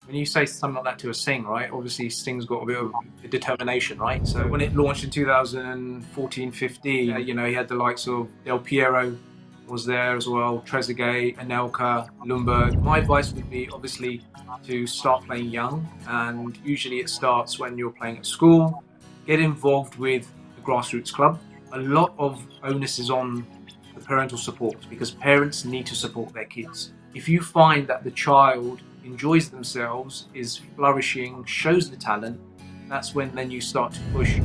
when you say something like that to a Singh, right? Obviously, Stingh's got a bit of determination, right? So when it launched in 2014, 15, he had the likes of Del Piero was there as well, Trezeguet, Anelka, Lundberg. My advice would be obviously to start playing young, and usually it starts when you're playing at school. Get involved with the grassroots club. A lot of onus is on the parental support because parents need to support their kids. If you find that the child enjoys themselves, is flourishing, shows the talent, that's when then you start to push.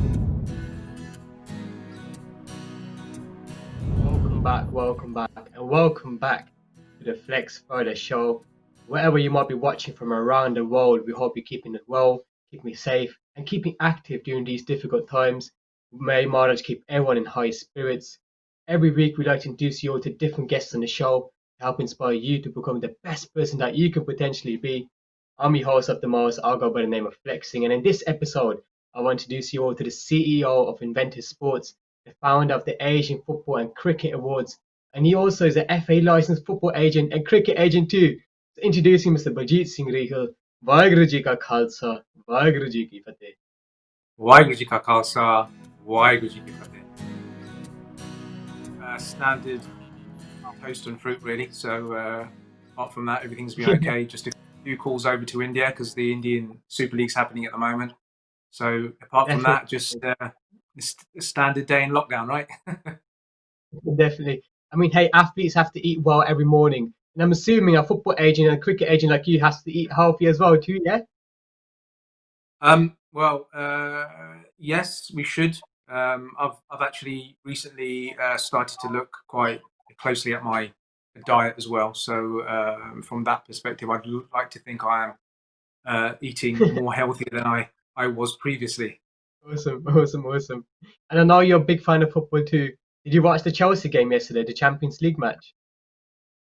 Welcome back, and welcome back to the Flex Friday show. Wherever you might be watching from around the world, we hope you're keeping it well, keeping safe, and keeping active during these difficult times. May manage to keep everyone in high spirits. Every week, we like to introduce you all to different guests on the show to help inspire you to become the best person that you can potentially be. I'm your host of the most. I'll go by the name of FlexSingh, and in this episode, I want to introduce you all to the CEO of Inventive Sports, the founder of the Asian Football and Cricket Awards, and he also is an FA licensed football agent and cricket agent too. So introducing Mr. Baljit Singh Rihal. Vaheguru Ji Ka Khalsa, Vaheguru Ji Ki Fateh. Waheguru Ji Ka Khalsa, Waheguru Ji Ki Fateh. Standard toast and fruit, really. So apart from that, everything's been okay. Just a few calls over to India because the Indian Super League's happening at the moment. So apart from that, just a standard day in lockdown, right? Definitely. I mean, hey, athletes have to eat well every morning. And I'm assuming a football agent and a cricket agent like you has to eat healthy as well too, yeah? Well, yes, we should. I've actually recently started to look quite closely at my diet as well. So from that perspective, I'd like to think I am eating more healthy than I was previously. Awesome. And I know you're a big fan of football too. Did you watch the Chelsea game yesterday, the Champions League match?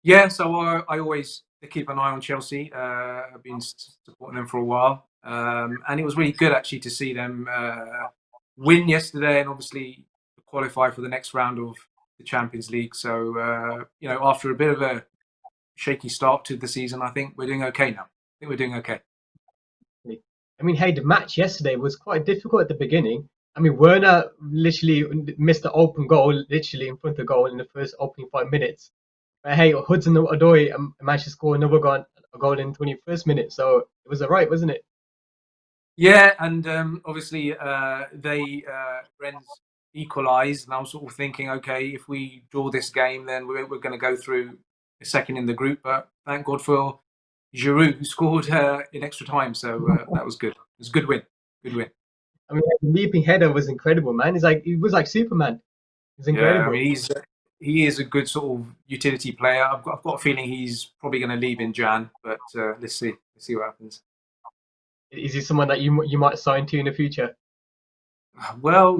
Yeah, so I always keep an eye on Chelsea. I've been supporting them for a while, and it was really good actually to see them win yesterday, and obviously qualify for the next round of the Champions League. So after a bit of a shaky start to the season, I think we're doing okay now. I think we're doing okay. I mean, hey, the match yesterday was quite difficult at the beginning. I mean, Werner literally missed the open goal, literally in front of the goal in the first opening 5 minutes. But hey, Hudson Odoi managed to score another goal in the 21st minute, so it was alright, wasn't it? Yeah, and obviously Rennes equalised, and I was sort of thinking, okay, if we draw this game, then we're going to go through a second in the group. But thank God for Giroud, who scored in extra time, so that was good. It was a good win. Good win. I mean, the leaping header was incredible, man. He was like Superman. It was Yeah, I incredible. mean he is a good sort of utility player. I've got a feeling he's probably going to leave in Jan, but let's see what happens. Is he someone that you might sign to in the future? Well,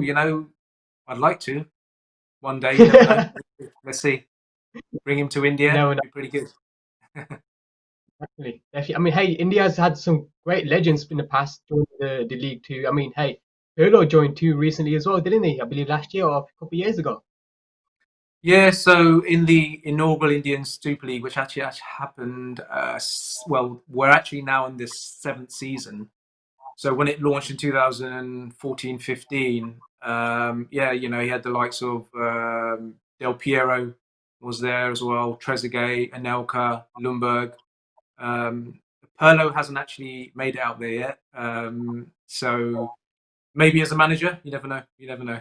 I'd like to one day. You never know. Let's see. Bring him to You India. never know. Be pretty good. Definitely. I mean, hey, India has had some great legends in the past joining the league too. I mean, hey, Pirlo joined too recently as well, didn't he? I believe last year or a couple of years ago. Yeah, so in the inaugural Indian Super League, which actually happened, well, we're actually now in this seventh season. So when it launched in 2014, 15, yeah, he had the likes of Del Piero was there as well, Trezeguet, Anelka, Lundberg. Um, Perlo hasn't actually made it out there yet. So maybe as a manager, you never know. You never know.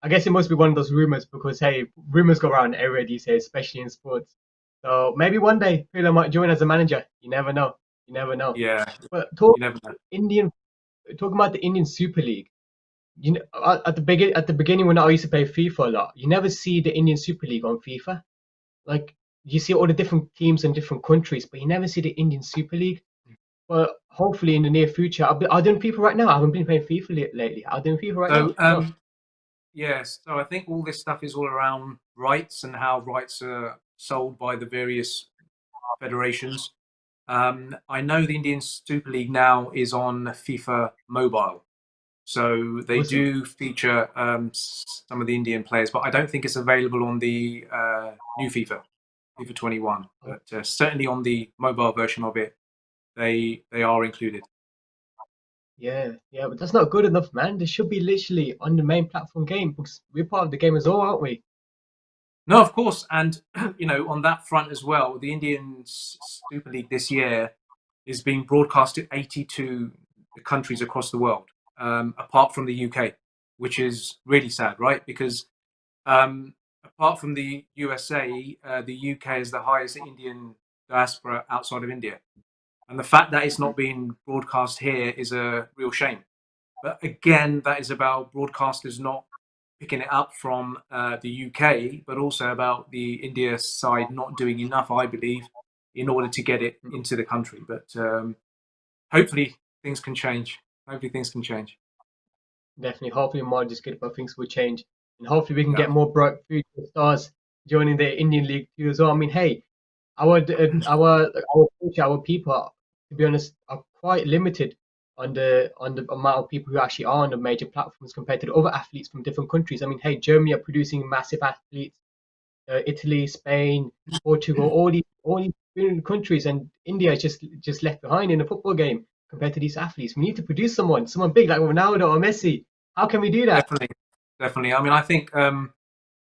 I guess it must be one of those rumors because hey, rumors go around everywhere these days, especially in sports. So maybe one day Pirlo might join as a manager. You never know. You never know. Yeah, But you never know. Indian, talking about the Indian Super League. You know, at the beginning when I used to play FIFA a lot, you never see the Indian Super League on FIFA. Like you see all the different teams in different countries, but you never see the Indian Super League. But hopefully in the near future, I'll doing FIFA right now. I haven't been playing FIFA lately. I'll doing FIFA right now. So No, yes, so I think all this stuff is all around rights and how rights are sold by the various federations. I know the Indian Super League now is on FIFA Mobile, so they awesome. do feature some of the Indian players, but I don't think it's available on the new FIFA 21. But certainly on the mobile version of it, they are included. Yeah, yeah, but that's not good enough, man. They should be literally on the main platform game because we're part of the game as well, aren't we? No, of course, and on that front as well, the Indian Super League this year is being broadcast to 82 countries across the world, apart from the UK, which is really sad, right? Because apart from the USA, the UK is the highest Indian diaspora outside of India. And the fact that it's Mhm. not being broadcast here is a real shame. But again, that is about broadcasters not picking it up from the UK, but also about the India side not doing enough, I believe, in order to get it Mhm. into the country. But hopefully things can change. Hopefully things can change. Definitely. Hopefully, more just good about things will change, and hopefully we can Yeah, get more bright future stars joining the Indian League too as well. I mean, hey, our culture, our people, to be honest, are quite limited on the amount of people who actually are on the major platforms compared to the other athletes from different countries. I mean, hey, Germany are producing massive athletes, Italy, Spain, Portugal, all these brilliant countries, and India is just left behind in the football game compared to these athletes. We need to produce someone big like Ronaldo or Messi. How can we do that? definitely, definitely. I mean, I think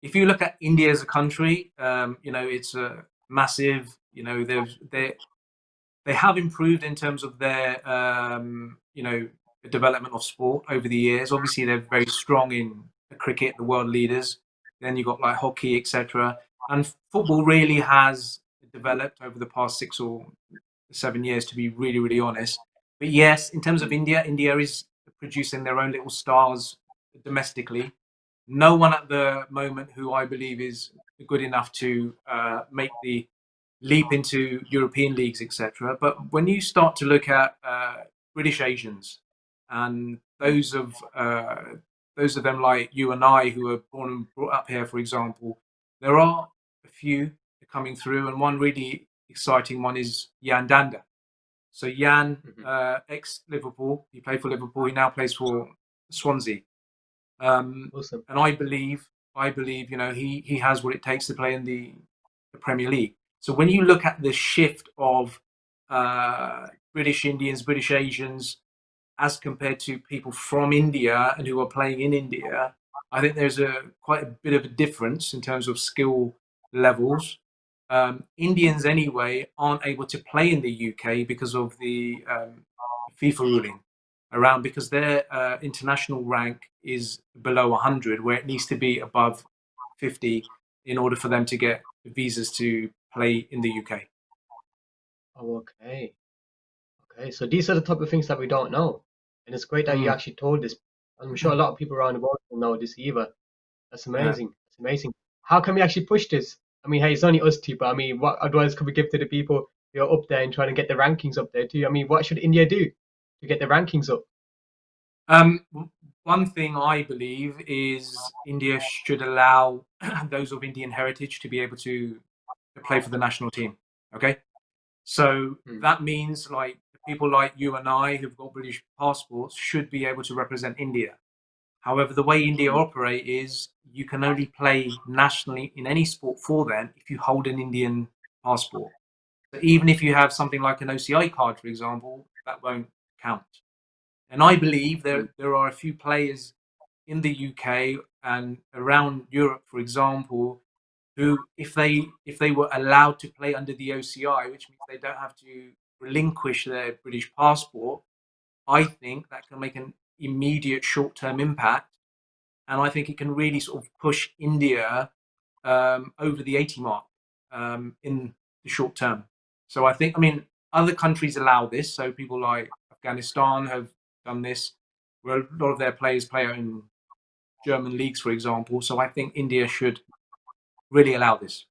if you look at India as a country, it's a massive. They have improved in terms of their development of sport over the years. Obviously, they're very strong in cricket, the world leaders. Then you've got like hockey, etc. And football really has developed over the past 6 or 7 years, to be really, really honest. But yes, in terms of India, India is producing their own little stars domestically. No one at the moment who I believe is good enough to make the leap into European leagues, etc. But when you start to look at British Asians and those of them like you and I who were born and brought up here, for example, there are a few coming through, and one really exciting one is Yan Danda. So Yan, Mhm. ex Liverpool, he played for Liverpool. He now plays for Swansea. Um, Awesome. and I believe, he has what it takes to play in the Premier League. So when you look at the shift of British Indians, British Asians, as compared to people from India and who are playing in India, I think there's quite a bit of a difference in terms of skill levels. Indians, anyway, aren't able to play in the UK because of the FIFA ruling around because their international rank is below 100, where it needs to be above 50 in order for them to get visas to play in the UK. Oh, okay. Okay. So these are the type of things that we don't know. And it's great that you Mm, actually told this. I'm sure a lot of people around the world don't know this either. That's yeah. amazing. That's amazing. How can we actually push this? I mean, hey, it's only us two, but I mean, what advice could we give to the people who are up there and trying to get the rankings up there too? I mean, what should India do to get the rankings up? Um, One thing I believe is India should allow those of Indian heritage to be able to play for the national team. Okay, so Hmm. that means like people like you and I who've got British passports should be able to represent India. However, the way India Hmm. operate is you can only play nationally in any sport for them if you hold an Indian passport. So even if you have something like an OCI card, for example, that won't count. And I believe Hmm. there are a few players in the UK and around Europe, for example, who, if they were allowed to play under the OCI, which means they don't have to relinquish their British passport, I think that can make an immediate short-term impact, and I think it can really sort of push India over the 80 mark in the short term. So I mean, other countries allow this. So people like Afghanistan have done this, where a lot of their players play in German leagues, for example. So I think India should really allow this.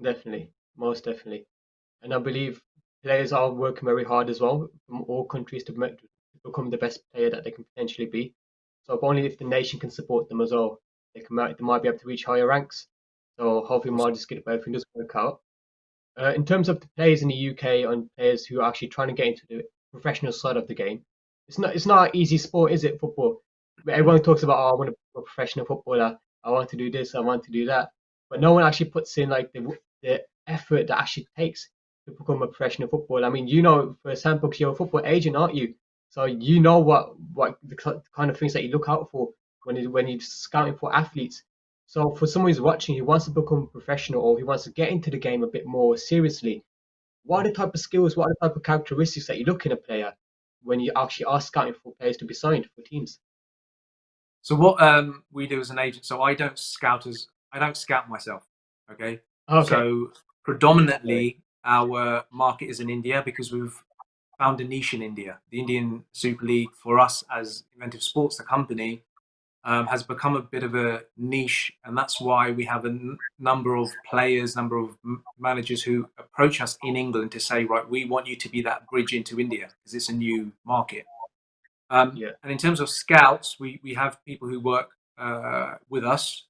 Definitely, most definitely. And I believe players are working very hard as well from all countries to become the best player that they can potentially be. So if only if the nation can support them as well, they might be able to reach higher ranks. So hopefully, Awesome. might just get everything does work out. In terms of the players in the UK and players who are actually trying to get into the professional side of the game, it's not an easy sport, is it? Football. Everyone talks about, oh, I want to be a professional footballer. I want to do this. I want to do that. But no one actually puts in like the effort that actually takes. to become a professional footballer? I mean, you know, for example, 'cause you're a football agent, aren't you? So you know what the kind of things that you look out for when you're scouting for athletes. So for someone who's watching who wants to become professional or who wants to get into the game a bit more seriously, what are the type of skills, what are the type of characteristics that you look in a player when you actually are scouting for players to be signed for teams? So what we do as an agent, so I don't scout myself. Okay. Okay. So predominantly our market is in India because we've found a niche in India. The Indian Super League for us as Inventive Sports, the company, has become a bit of a niche, and that's why we have a number of players, number of managers who approach us in England to say, right, we want you to be that bridge into India because it's a new market. Yeah. And in terms of scouts, we have people who work with us,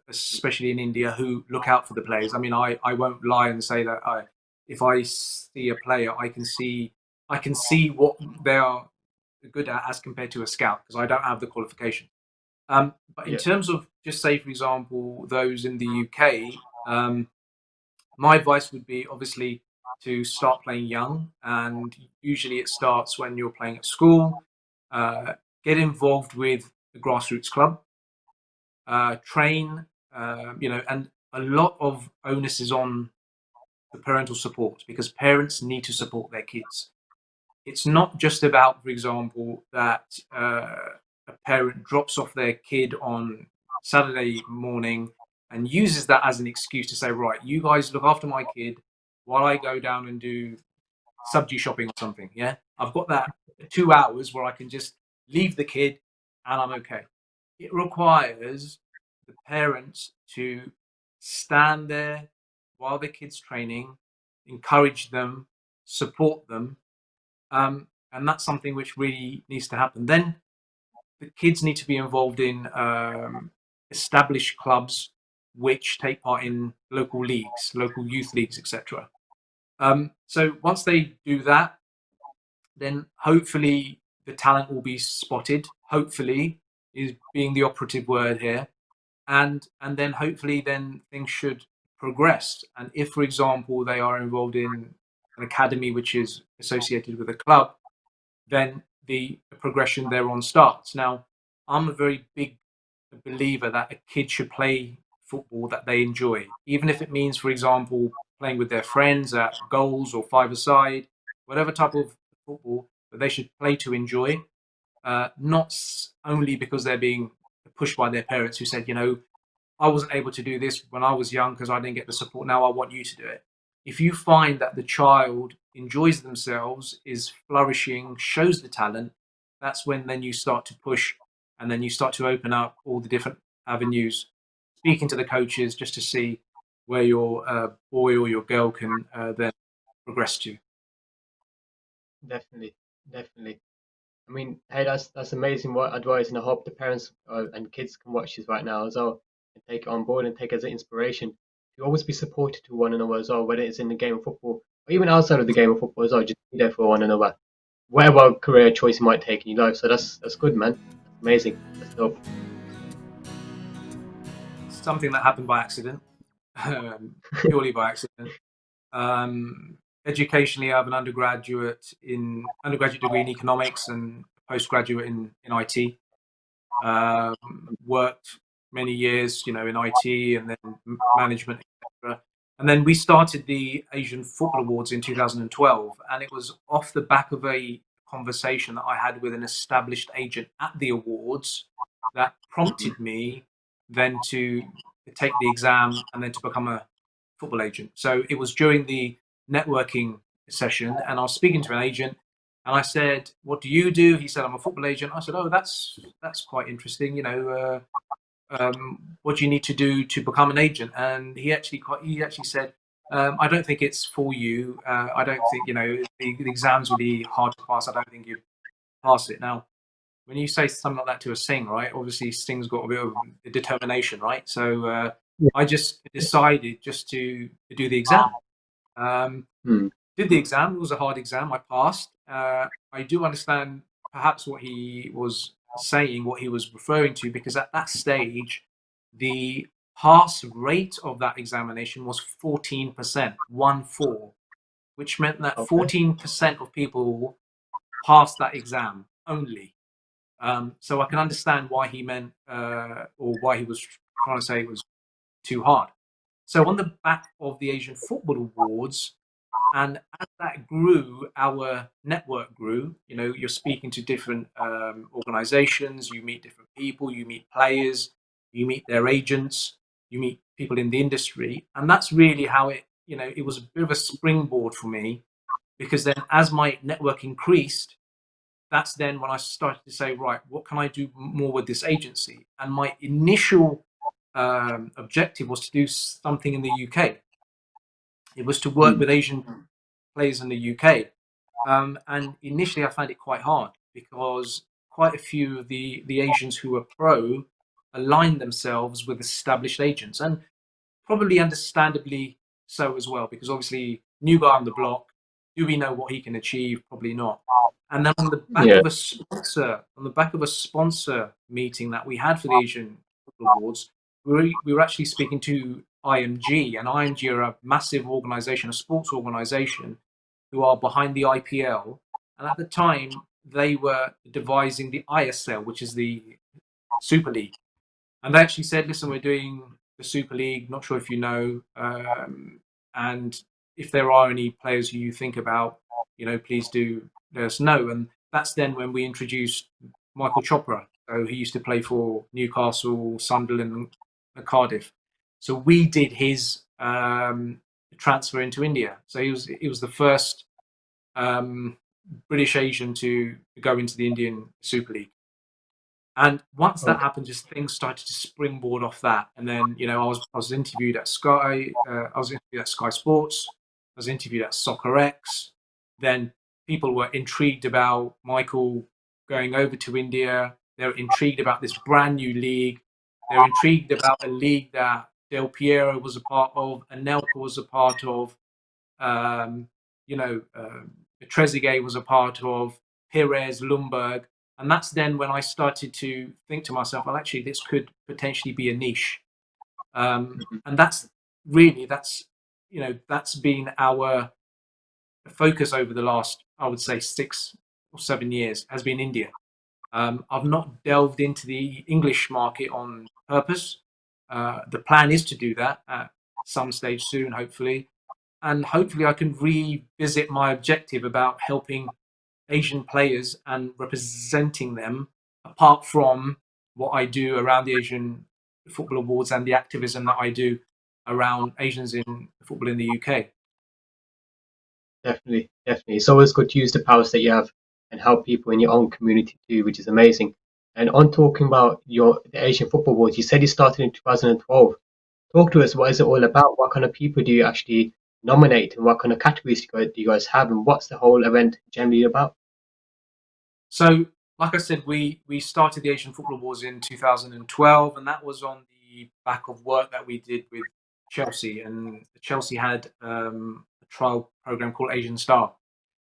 especially in India, who look out for the players. I mean, I won't lie and say that if I see a player, I can see what they are good at as compared to a scout because I don't have the qualification. But in Yeah. terms of just say, for example, those in the UK, my advice would be obviously to start playing young, and usually it starts when you're playing at school. Uh, get involved with the grassroots club, train, and a lot of onus is on the parental support because parents need to support their kids. It's not just about, for example, that a parent drops off their kid on Saturday morning and uses that as an excuse to say, right, you guys look after my kid while I go down and do subji shopping or something. Yeah. I've got that 2 hours where I can just leave the kid and I'm okay. It requires the parents to stand there while the kid's training, encourage them, support them, and that's something which really needs to happen. Then the kids need to be involved in established clubs which take part in local leagues, local youth leagues, etc. So once they do that, then hopefully the talent will be spotted. Hopefully is being the operative word here, and then hopefully then things should progress. And if, for example, they are involved in an academy which is associated with a club, then the progression thereon starts. Now, I'm a very big believer that a kid should play football that they enjoy, even if it means, for example, playing with their friends at goals or five-a-side, whatever type of football, but they should play to enjoy, not only because they're being pushed by their parents who said, I wasn't able to do this when I was young because I didn't get the support. Now I want you to do it. If you find that the child enjoys themselves, is flourishing, shows the talent, that's when then you start to push and then you start to open up all the different avenues, speaking to the coaches just to see where your boy or your girl can then progress to. Definitely. Definitely. I mean, hey, that's amazing what advice, and I hope the parents and kids can watch this right now as well and take it on board and take it as an inspiration to always be supportive to one another as well, whether it's in the game of football or even outside of the game of football as well. Just be there for one another, whatever career choice you might take in your life. So that's good, man. That's amazing. That's dope. Something that happened by accident, purely by accident. Um, Educationally, I have an undergraduate degree in economics and postgraduate in IT. Worked many years, in IT and then management, etc. And then we started the Asian Football Awards in 2012, and it was off the back of a conversation that I had with an established agent at the awards that Mhm. prompted me then to take the exam and then to become a football agent. So it was during the networking session, and I was speaking to an agent, and I said, "What do you do?" He said, "I'm a football agent." I said, "Oh, that's quite interesting. What do you need to do to become an agent?" And he actually said, "I don't think it's for you. I don't think the exam's really hard to pass. I don't think you pass it." Now, when you say something like that to a Singh, right? Obviously, Singh's got a bit of determination, right? So I just decided just to do the exam. Um, Mm. did the exam. It was a hard exam. I passed. I do understand perhaps what he was saying, what he was referring to, because at that stage, the pass rate of that examination was 14%, 1-4. which meant that Okay. 14% of people passed that exam only. So I can understand why he meant, or why he was trying to say it was too hard. So on the back of the Asian Football Awards, and as that grew, our network grew. You know, you're speaking to different organizations, you meet different people, you meet players, you meet their agents, you meet people in the industry. And that's really how it, you know, it was a bit of a springboard for me, because then as my network increased, that's then when I started to say, right, what can I do more with this agency? And my initial objective was to do something in the UK. It was to work with Asian players in the UK. And initially, I found it quite hard because quite a few of the Asians who were pro aligned themselves with established agents. And probably understandably so as well, because obviously, new guy on the block, do we know what he can achieve? Probably not. And then on the back Yeah. of a sponsor, meeting that we had for the Asian Football Awards, we were actually speaking to IMG, and IMG are a massive organization, a sports organization, who are behind the IPL. And at the time, they were devising the ISL, which is the Super League. And they actually said, listen, we're doing the Super League. Not sure if you know. And if there are any players who you think about, you know, please do let us know. And that's then when we introduced Michael Chopra. So he used to play for Newcastle, Sunderland, and Cardiff. So we did his transfer into India. So he was the first British Asian to go into the Indian Super League. And once that Okay. happened, just things started to springboard off that. And then, you know, I was interviewed at Sky. I was interviewed at Sky Sports. I was interviewed at Soccer X. Then people were intrigued about Michael going over to India. They were intrigued about this brand new league. They were intrigued about a league that Del Piero was a part of, Anelka was a part of, um, you know, Trezeguet was a part of, Pires, Lumberg. And that's then when I started to think to myself, well, actually, this could potentially be a niche. And that's really, you know, that's been our focus over the last, I would say, 6 or 7 years, has been India. I've not delved into the English market on purpose. The plan is to do that at some stage soon, hopefully. And hopefully, I can revisit my objective about helping Asian players and representing them, apart from what I do around the Asian Football Awards and the activism that I do around Asians in football in the UK. Definitely, definitely. It's always good to use the powers that you have and help people in your own community too, which is amazing. And on talking about the Asian Football Awards, you said it started in 2012. Talk to us. What is it all about? What kind of people do you actually nominate, and what kind of categories do you guys have, and what's the whole event generally about? So, like I said, we started the Asian Football Awards in 2012, and that was on the back of work that we did with Chelsea. And Chelsea had a trial program called Asian Star,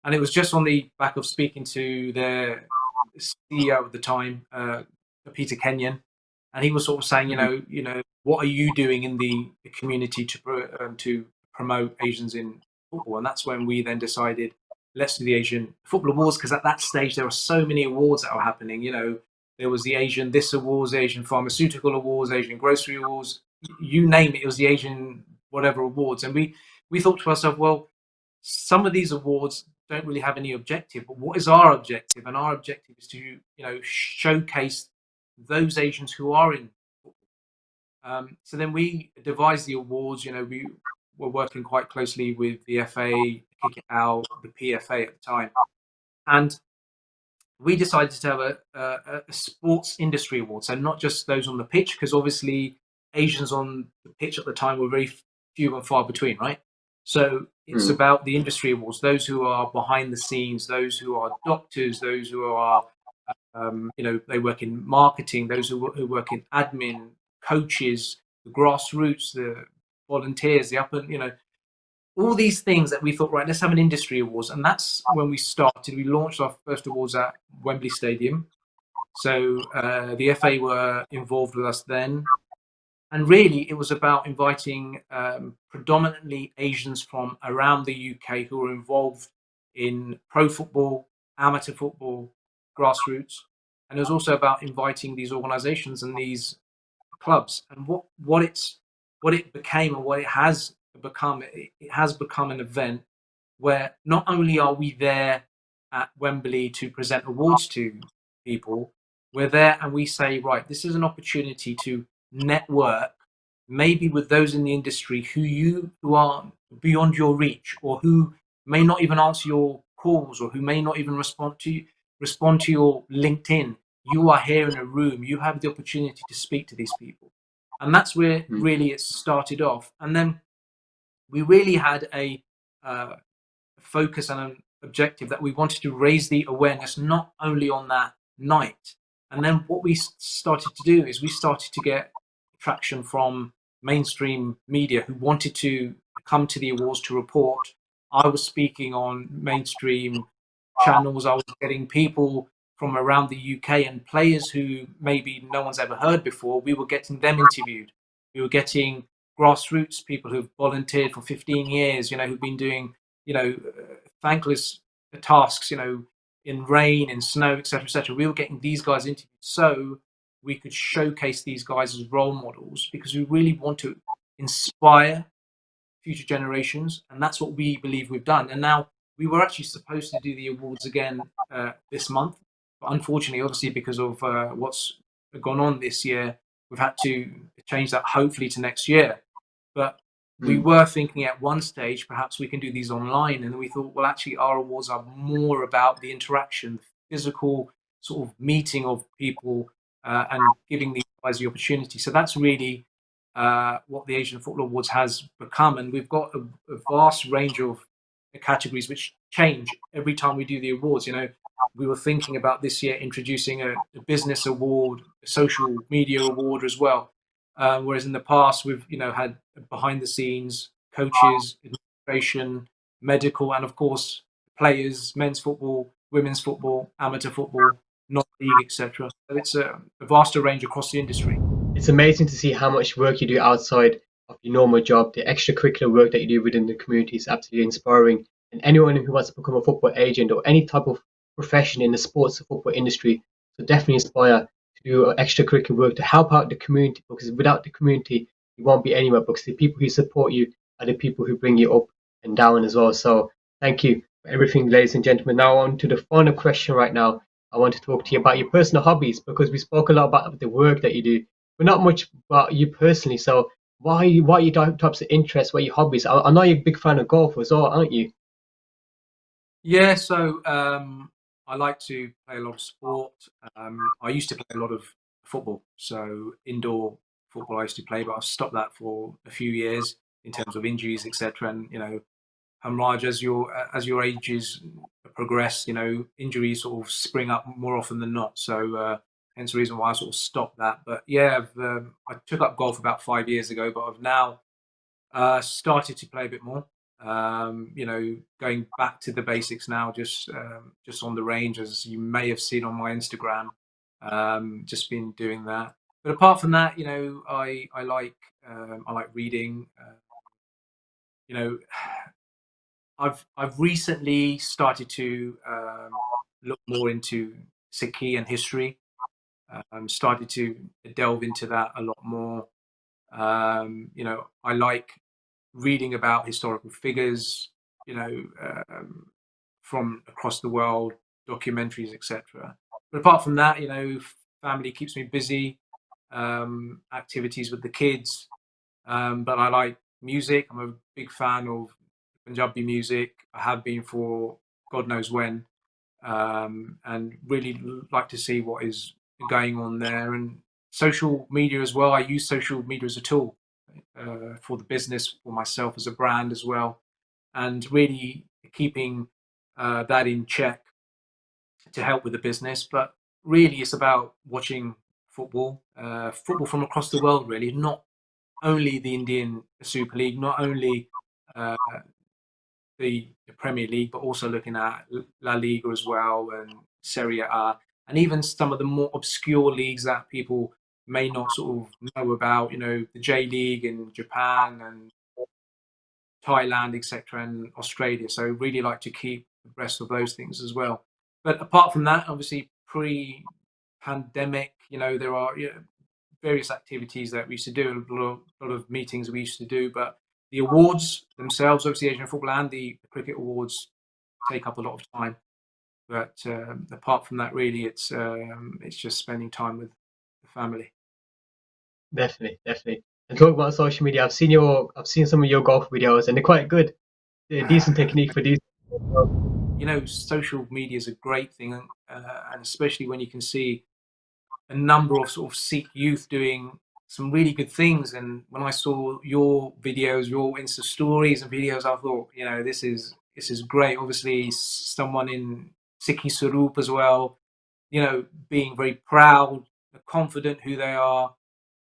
and it was just on the back of speaking to their CEO at the time, Peter Kenyon, and he was sort of saying, you know, what are you doing in the community to promote Asians in football? And that's when we then decided, let's do the Asian Football Awards, because at that stage there were so many awards that were happening. You know, there was the Asian this awards, Asian Pharmaceutical Awards, Asian Grocery Awards, you name it. It was the Asian whatever awards, and we thought to ourselves, well, some of these awards don't really have any objective, but what is our objective? And our objective is to, you know, showcase those Asians who are in football. So then we devised the awards. You know, we were working quite closely with the FA, Kick It Out, the PFA at the time, and we decided to have a sports industry award. So not just those on the pitch, because obviously Asians on the pitch at the time were very few and far between, right? So it's Mm. about the industry awards, those who are behind the scenes, those who are doctors, those who are, you know, they work in marketing, those who work in admin, coaches, the grassroots, the volunteers, the upper, you know, all these things that we thought, right, let's have an industry awards. And that's when we started. We launched our first awards at Wembley Stadium. So the FA were involved with us then. And really, it was about inviting predominantly Asians from around the UK who were involved in pro football, amateur football, grassroots. And it was also about inviting these organizations and these clubs. And what it became and what it has become, it has become an event where not only are we there at Wembley to present awards to people, we're there and we say, right, this is an opportunity to network maybe with those in the industry who are beyond your reach, or who may not even answer your calls, or who may not even respond to your LinkedIn. You are here in a room, you have the opportunity to speak to these people. And that's where Mm. really it started off. And then we really had a focus and an objective that we wanted to raise the awareness not only on that night. And then what we started to do is we started to get traction from mainstream media who wanted to come to the awards to report. I was speaking on mainstream channels. I was getting people from around the UK and players who maybe no one's ever heard before. We were getting them interviewed. We were getting grassroots people who've volunteered for 15 years, who've been doing, thankless tasks, in rain, in snow, etc., etc. We were getting these guys interviewed so we could showcase these guys as role models, because we really want to inspire future generations, and that's what we believe we've done. And now we were actually supposed to do the awards again this month, but unfortunately, obviously, because of what's gone on this year, we've had to change that hopefully to next year. But we Mm. were thinking at one stage perhaps we can do these online, and then we thought, well, actually, our awards are more about the interaction, the physical sort of meeting of people, and giving these guys the opportunity. So that's really what the Asian Football Awards has become. And we've got a vast range of categories which change every time we do the awards. We were thinking about this year introducing a business award, a social media award as well. Whereas in the past, we've had behind the scenes coaches, administration, medical, and of course players, men's football, women's football, amateur football, non-league, etc. So it's a vaster range across the industry. It's amazing to see how much work you do outside of your normal job. The extracurricular work that you do within the community is absolutely inspiring. And anyone who wants to become a football agent or any type of profession in the sports or football industry, so definitely inspire to do extracurricular work to help out the community, because without the community, you won't be anywhere, because the people who support you are the people who bring you up and down as well. So thank you for everything, ladies and gentlemen. Now on to the final question right now. I want to talk to you about your personal hobbies, because we spoke a lot about the work that you do, but not much about you personally. So what are your types of interests? What are your hobbies? I know you're a big fan of golf as well, aren't you? Yeah, so I like to play a lot of sport. I used to play a lot of football, so indoor football I used to play, but I've stopped that for a few years in terms of injuries, etc. And Hamraj, as your ages progress, injuries sort of spring up more often than not. So hence the reason why I sort of stopped that. But yeah, I took up golf about 5 years ago, but I've now started to play a bit more. Going back to the basics now, just on the range, as you may have seen on my Instagram. Just been doing that. But apart from that, I like reading. You know, I've recently started to look more into Sikh and history. Started to delve into that a lot more. I like reading about historical figures, you know, um, from across the world, documentaries, etc. But apart from that, family keeps me busy, activities with the kids. But I like music. I'm a big fan of Punjabi music. I have been for God knows when, and really like to see what is going on there. And social media as well. I use social media as a tool for the business, for myself as a brand as well, and really keeping that in check to help with the business. But really, it's about watching football from across the world. Really, not only the Indian Super League, not only uh, the Premier League, but also looking at La Liga as well, and Serie A, and even some of the more obscure leagues that people may not sort of know about, you know, the J League in Japan and Thailand, etc., and Australia. So really like to keep abreast of those things as well. But apart from that, obviously pre-pandemic, you know, there are, you know, various activities that we used to do, a lot of meetings we used to do. But the awards themselves, obviously Asian football and the cricket awards, take up a lot of time. But apart from that, really, it's just spending time with the family. Definitely, definitely. And talk about social media. I've seen some of your golf videos, and they're quite good. They're decent technique for these. You know, social media is a great thing, and especially when you can see a number of sort of Sikh youth doing some really good things. And when I saw your videos, your Insta stories and videos, I thought, you know, this is great. Obviously, someone in Sikhi Sarup as well, you know, being very proud, confident who they are,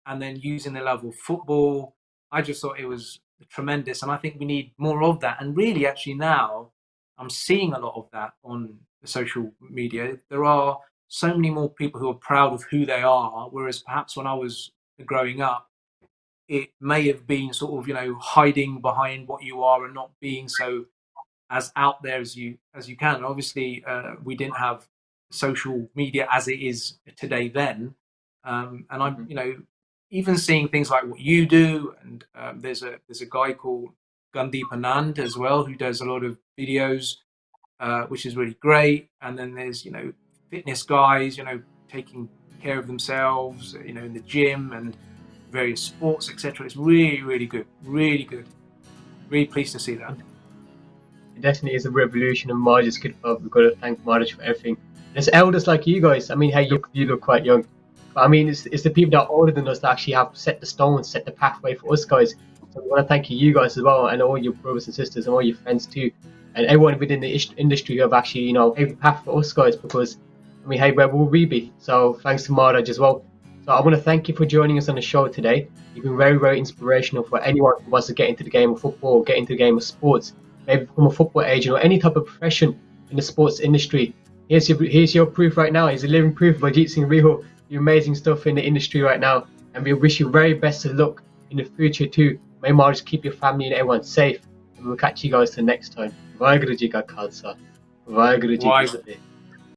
and then using the love of football. I just thought it was tremendous, and I think we need more of that. And really, actually, now I'm seeing a lot of that on the social media. There are so many more people who are proud of who they are, whereas perhaps when I was growing up, it may have been sort of, you know, hiding behind what you are and not being so as out there as you can. And obviously, we didn't have social media as it is today then, and I'm, Mhm. you know, even seeing things like what you do, and there's a guy called Gandhi Anand as well who does a lot of videos, which is really great. And then there's, you know, fitness guys, you know, taking care of themselves, you know, in the gym and various sports, etc. It's really, really good, really good. Really pleased to see that. It definitely is a revolution, and Marge is good for. We've got to thank Marge for everything. And it's elders like you guys. I mean, hey, you look quite young. But I mean, it's the people that are older than us that actually have set the stones, set the pathway for us guys. So we want to thank you guys as well, and all your brothers and sisters, and all your friends too, and everyone within the industry who have actually, you know, paved the path for us guys. Because I mean, hey, where will we be? So thanks to Marge as well. So I want to thank you for joining us on the show today. You've been very, very inspirational for anyone who wants to get into the game of football, get into the game of sports, maybe become a football agent or any type of profession in the sports industry. Here's your proof right now. Here's a living proof of Baljit Singh Rihal. You're amazing stuff in the industry right now, and we wish you very best of luck in the future too. May Mars keep your family and everyone safe, and we'll catch you guys the next time. Vaheguru Ji Ka Khalsa, Vaheguru Ji Ki Why Fateh.